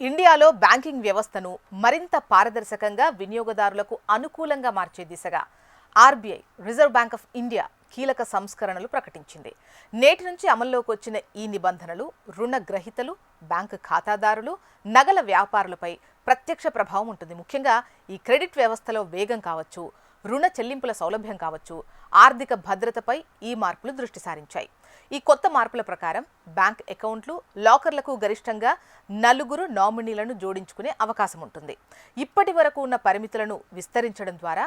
ఇండియాలో బ్యాంకింగ్ వ్యవస్థను మరింత పారదర్శకంగా వినియోగదారులకు అనుకూలంగా మార్చే దిశగా RBI reserve bank of India కీలక సంస్కరణలు ప్రకటించింది. నేటి నుంచి అమల్లోకి వచ్చిన ఈ నిబంధనలు రుణ గ్రహీతలు, బ్యాంకు ఖాతాదారులు, నగల వ్యాపారులపై ప్రత్యక్ష ప్రభావం ఉంటుంది. ముఖ్యంగా ఈ క్రెడిట్ వ్యవస్థలో వేగం కావచ్చు, రుణ చెల్లింపుల సౌలభ్యం కావచ్చు, ఆర్థిక భద్రతపై ఈ మార్పులు దృష్టి సారించాయి. ఈ కొత్త మార్పుల ప్రకారం బ్యాంక్ అకౌంట్లు, లాకర్లకు గరిష్టంగా 4 నామినీలను జోడించుకునే అవకాశం ఉంటుంది. ఇప్పటి వరకు ఉన్న పరిమితులను విస్తరించడం ద్వారా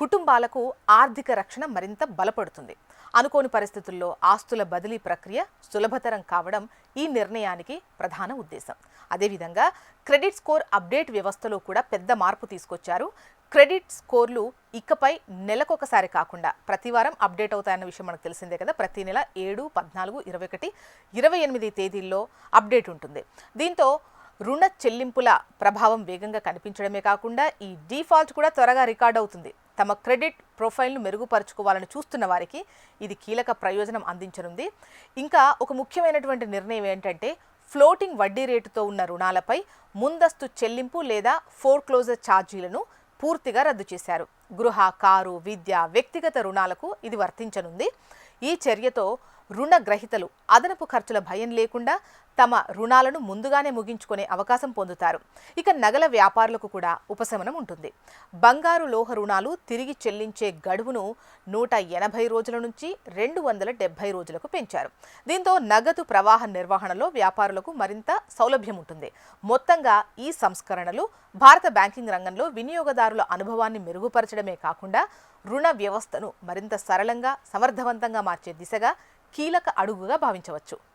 కుటుంబాలకు ఆర్థిక రక్షణ మరింత బలపడుతుంది. అనుకోని పరిస్థితుల్లో ఆస్తుల బదిలీ ప్రక్రియ సులభతరం కావడం ఈ నిర్ణయానికి ప్రధాన ఉద్దేశం. అదేవిధంగా క్రెడిట్ స్కోర్ అప్డేట్ వ్యవస్థలో కూడా పెద్ద మార్పు తీసుకొచ్చారు. క్రెడిట్ స్కోర్లు ఇకపై నెలకొకసారి కాకుండా ప్రతివారం అప్డేట్ అవుతాయన్న విషయం మనకు తెలిసిందే కదా. ప్రతి నెల 7, 14, 21, 28 తేదీల్లో అప్డేట్ ఉంటుంది. దీంతో రుణ చెల్లింపుల ప్రభావం వేగంగా కనిపించడమే కాకుండా ఈ డిఫాల్ట్ కూడా త్వరగా రికార్డ్ అవుతుంది. తమ క్రెడిట్ ప్రొఫైల్ను మెరుగుపరుచుకోవాలని చూస్తున్న వారికి ఇది కీలక ప్రయోజనం అందించనుంది. ఇంకా ఒక ముఖ్యమైనటువంటి నిర్ణయం ఏంటంటే, ఫ్లోటింగ్ వడ్డీ రేటుతో ఉన్న రుణాలపై ముందస్తు చెల్లింపు లేదా ఫోర్క్లోజర్ ఛార్జీలను పూర్తిగా రద్దు చేశారు. గృహ, కారు, విద్య, వ్యక్తిగత రుణాలకు ఇది వర్తించనుంది. ఈ చర్యతో రుణ గ్రహీతలు అదనపు ఖర్చుల భయం లేకుండా తమ రుణాలను ముందుగానే ముగించుకునే అవకాశం పొందుతారు. ఇక నగల వ్యాపారులకు కూడా ఉపశమనం ఉంటుంది. బంగారు లోహ రుణాలు తిరిగి చెల్లించే గడువును 180 రోజుల నుంచి 270 రోజులకు పెంచారు. దీంతో నగదు ప్రవాహ నిర్వహణలో వ్యాపారులకు మరింత సౌలభ్యం ఉంటుంది. మొత్తంగా ఈ సంస్కరణలు భారత బ్యాంకింగ్ రంగంలో వినియోగదారుల అనుభవాన్ని మెరుగుపరచడమే కాకుండా రుణ వ్యవస్థను మరింత సరళంగా, సమర్థవంతంగా మార్చే దిశగా కీలక అడుగుగా భావించవచ్చు.